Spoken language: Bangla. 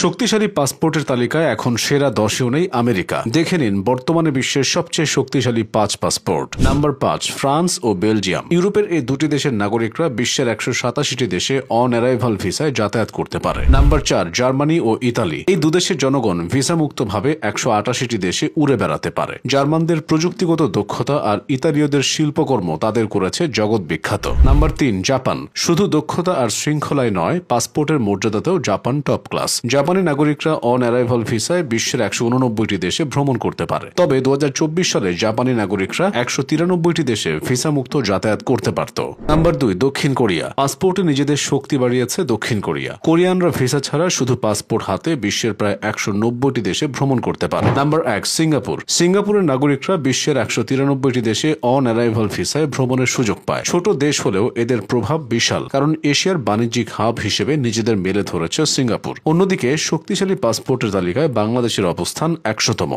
শক্তিশালী পাসপোর্টের তালিকায় এখন সেরা 10-এও নেই আমেরিকা। দেখে নিন বর্তমানে বিশ্বের সবচেয়ে শক্তিশালী 5 পাসপোর্ট। নাম্বার 5, ফ্রান্স ও বেলজিয়াম। ইউরোপের এই দুটি দেশের নাগরিকরা বিশ্বের 187টি দেশে অন অ্যারাইভাল ভিসায় যাতায়াত করতে পারে। নাম্বার 4, জার্মানি ও ইতালি। এই দুদেশের জনগণ ভিসা মুক্তভাবে 188টি দেশে উড়ে বেড়াতে পারে। জার্মানদের প্রযুক্তিগত দক্ষতা আর ইতালীয়দের শিল্পকর্ম তাদের করেছে জগৎ বিখ্যাত। Number 3, Japan. শুধু দক্ষতা আর শৃঙ্খলায় নয়, পাসপোর্টের মর্যাদাতেও জাপান টপ ক্লাস। জাপানি নাগরিকরা অন অ্যারাইভাল ভিসায় বিশ্বের 189টি দেশে ভ্রমণ করতে পারে। তবে 2024 সালে জাপানি নাগরিকরা 193টি দেশে ভিসা মুক্ত যাতায়াত করতে পারত। নাম্বার 2, দক্ষিণ কোরিয়া। পাসপোর্টে নিজেদের শক্তি বাড়িয়েছে দক্ষিণ কোরিয়া। কোরিয়ানরা ভিসা ছাড়া শুধু পাসপোর্ট হাতে বিশ্বের প্রায় 190টি দেশে ভ্রমণ করতে পারে। Number 1, Singapore. সিঙ্গাপুরের নাগরিকরা বিশ্বের 193টি দেশে অন অ্যারাইভাল ভিসায় ভ্রমণের সুযোগ পায়। ছোট দেশ হলেও এদের প্রভাব বিশাল, কারণ এশিয়ার বাণিজ্যিক হাব হিসেবে নিজেদের মেলে ধরেছে সিঙ্গাপুর। অন্যদিকে শক্তিশালী পাসপোর্টের তালিকায় বাংলাদেশের অবস্থান 100তম।